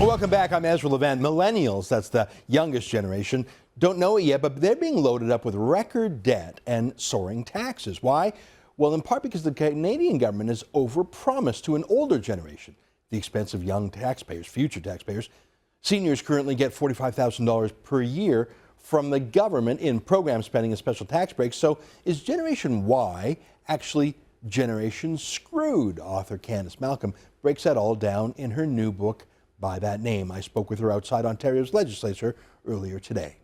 Welcome back. I'm Ezra Levant. Millennials, that's the youngest generation, don't know it yet, but they're being loaded up with record debt and soaring taxes. Why? Well, in part because the Canadian government has overpromised to an older generation at the expense of young taxpayers, future taxpayers. Seniors currently get $45,000 per year from the government in program spending and special tax breaks. So is Generation Y actually Generation Screwed? Author Candice Malcolm breaks that all down in her new book by that name. I spoke with her outside Ontario's legislature earlier today.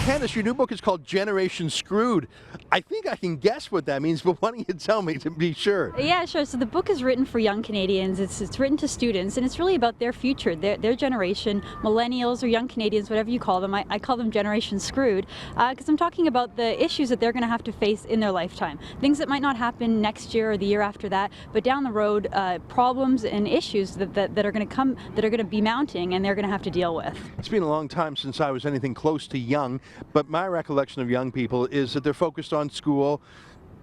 Candice, your new book is called Generation Screwed. I think I can guess what that means, but why don't you tell me to be sure? Yeah, sure. So the book is written for young Canadians. It's written to students, and it's really about their future, their generation, millennials or young Canadians, whatever you call them. I call them Generation Screwed, because I'm talking about the issues that they're going to have to face in their lifetime. Things that might not happen next year or the year after that, but down the road, problems and issues that are going to come, that are going to be mounting, and they're going to have to deal with. It's been a long time since I was anything close to young. But my recollection of young people is that they're focused on school,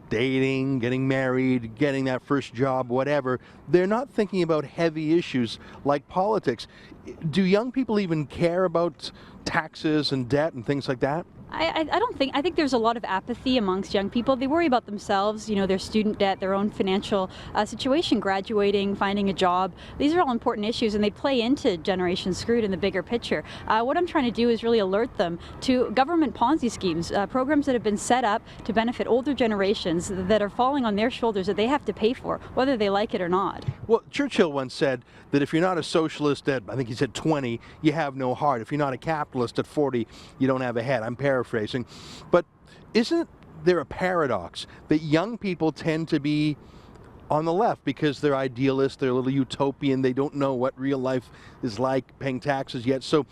dating, getting married, getting that first job, whatever. They're not thinking about heavy issues like politics. Do young people even care about taxes and debt and things like that? I think there's a lot of apathy amongst young people. They worry about themselves, their student debt, their own financial situation, graduating, finding a job. These are all important issues, and they play into Generation Screwed in the bigger picture. What I'm trying to do is really alert them to government Ponzi schemes, programs that have been set up to benefit older generations that are falling on their shoulders that they have to pay for, whether they like it or not. Well, Churchill once said that if you're not a socialist at, I think he said 20, you have no heart. If you're not a capitalist at 40, you don't have a head. I'm paraphrasing. But isn't there a paradox that young people tend to be on the left because they're idealists, they're a little utopian, they don't know what real life is like, paying taxes yet. So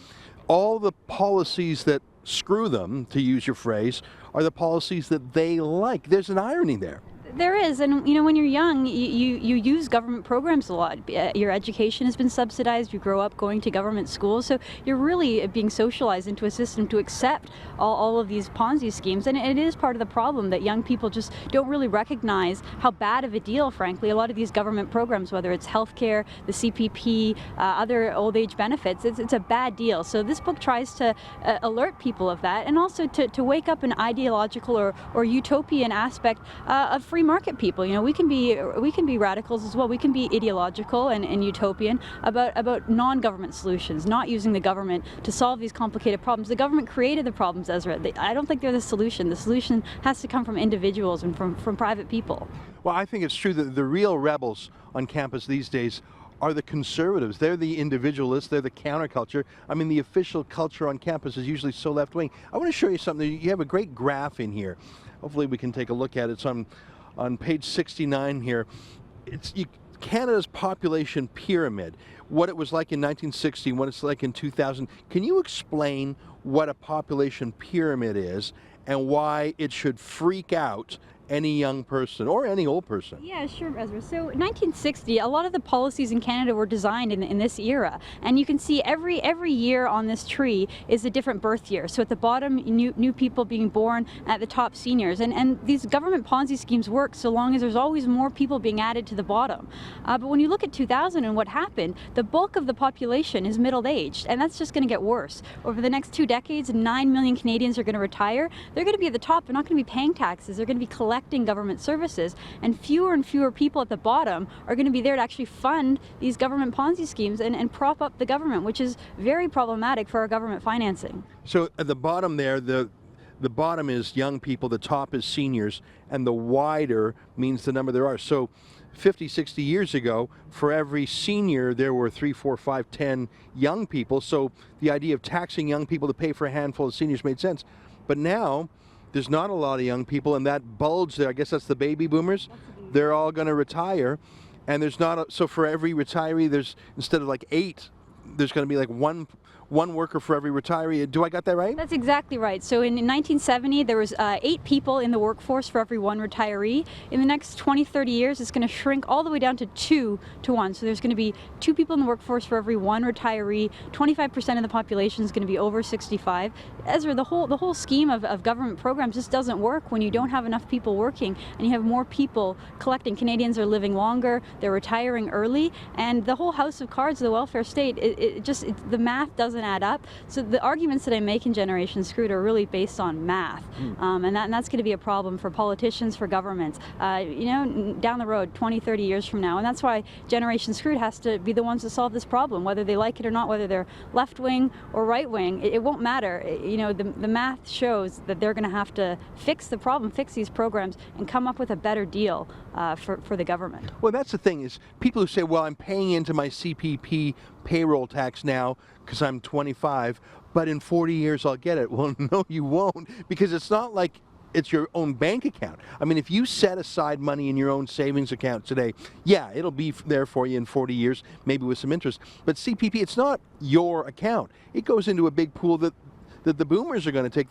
all the policies that screw them, to use your phrase, are the policies that they like. There's an irony there. There is, and when you're young, you use government programs a lot. Your education has been subsidized, you grow up going to government schools, so you're really being socialized into a system to accept all of these Ponzi schemes, and it is part of the problem that young people just don't really recognize how bad of a deal, frankly, a lot of these government programs, whether it's healthcare, the CPP, other old age benefits, it's a bad deal. So this book tries to alert people of that, and also to wake up an ideological or utopian aspect of free market people. We can be radicals as well. We can be ideological and utopian about non-government solutions, not using the government to solve these complicated problems. The government created the problems, Ezra. I don't think they're the solution. The solution has to come from individuals and from private people. Well, I think it's true that the real rebels on campus these days are the conservatives. They're the individualists, they're the counterculture. I mean, the official culture on campus is usually so left-wing. I want to show you something. You have a great graph in here. Hopefully we can take a look at it. It's on page 69 here. It's Canada's population pyramid, what it was like in 1960, what it's like in 2000. Can you explain what a population pyramid is and why it should freak out any young person or any old person? Yeah, sure, Ezra. So 1960, a lot of the policies in Canada were designed in this era, and you can see every year on this tree is a different birth year. So at the bottom, new people being born, at the top, seniors, and these government Ponzi schemes work so long as there's always more people being added to the bottom. But when you look at 2000 and what happened, the bulk of the population is middle-aged, and that's just going to get worse. Over the next 2 decades, 9 million Canadians are going to retire. They're going to be at the top. They're not going to be paying taxes. They're going to be collecting government services, and fewer people at the bottom are going to be there to actually fund these government Ponzi schemes and prop up the government, which is very problematic for our government financing. So at the bottom there, the bottom is young people, the top is seniors, and the wider means the number there are. So 50, 60 years ago, for every senior, there were 3, 4, 5, 10 young people. So the idea of taxing young people to pay for a handful of seniors made sense. But now, there's not a lot of young people, and that bulge there, I guess that's the baby boomers. They're all going to retire, and there's not so for every retiree, there's, instead of like 8, there's going to be like one one worker for every retiree. Do I got that right? That's exactly right. So in 1970, there was 8 people in the workforce for every 1 retiree. In the next 20, 30 years, it's going to shrink all the way down to 2 to 1. So there's going to be 2 people in the workforce for every 1 retiree. 25% of the population is going to be over 65. Ezra, the whole scheme of government programs just doesn't work when you don't have enough people working and you have more people collecting. Canadians are living longer, they're retiring early, and the whole house of cards of the welfare state, the math doesn't add up. So the arguments that I make in Generation Screwed are really based on math, and that's going to be a problem for politicians, for governments, down the road, 20, 30 years from now. And that's why Generation Screwed has to be the ones to solve this problem, whether they like it or not, whether they're left-wing or right-wing. It won't matter. The math shows that they're going to have to fix the problem, fix these programs, and come up with a better deal for the government. Well, that's the thing, is people who say, well, I'm paying into my CPP payroll tax now because I'm 25, but in 40 years I'll get it. Well, no, you won't, because it's not like it's your own bank account. I mean, if you set aside money in your own savings account today, yeah, it'll be there for you in 40 years, maybe with some interest. But CPP, it's not your account. It goes into a big pool that the boomers are going to take.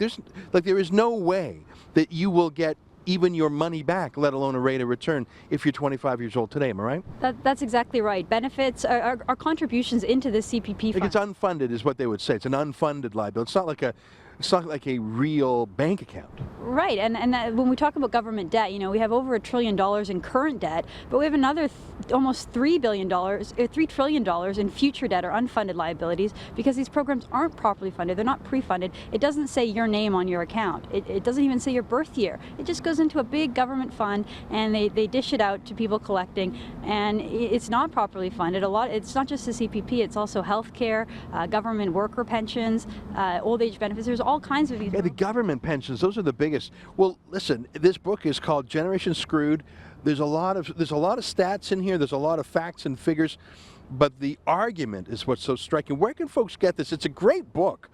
There is no way that you will get even your money back, let alone a rate of return, if you're 25 years old today. Am I right? That's exactly right. Benefits are contributions into the CPP fund. It's unfunded, is what they would say. It's an unfunded liability. It's not like a real bank account. Right, and that, when we talk about government debt, we have over $1 trillion in current debt, but we have another almost $3 trillion in future debt or unfunded liabilities, because these programs aren't properly funded. They're not pre-funded. It doesn't say your name on your account. It doesn't even say your birth year. It just goes into a big government fund, and they dish it out to people collecting, and it's not properly funded. It's not just the CPP. It's also health care, government worker pensions, old age benefits. There's all kinds of these. Yeah, the government pensions, those are the biggest. Well, listen, this book is called Generation Screwed. There's a lot of stats in here. There's a lot of facts and figures, but the argument is what's so striking. Where can folks get this? It's a great book.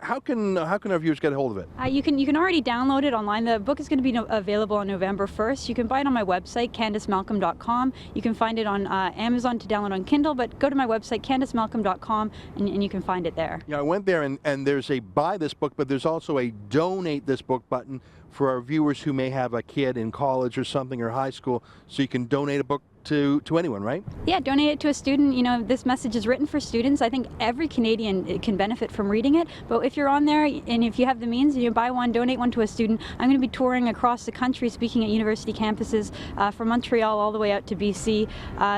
How can our viewers get a hold of it? You can already download it online. The book is going to be available on November 1st. You can buy it on my website, CandiceMalcolm.com. You can find it on Amazon to download on Kindle, but go to my website, CandiceMalcolm.com, and you can find it there. Yeah, I went there, and there's a buy this book, but there's also a donate this book button for our viewers who may have a kid in college or something, or high school, so you can donate a book to anyone, right? Yeah, donate it to a student. This message is written for students. I think every Canadian can benefit from reading it, but if you're on there and if you have the means, you buy one, donate one to a student. I'm going to be touring across the country, speaking at university campuses, from Montreal all the way out to BC.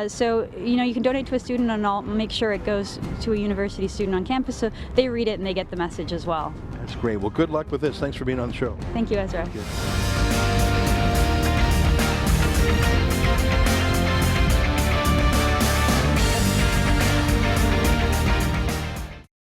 So you can donate to a student, and I'll make sure it goes to a university student on campus, so they read it and they get the message as well. That's great. Well, good luck with this. Thanks for being on the show. Thank you, Ezra. Thank you.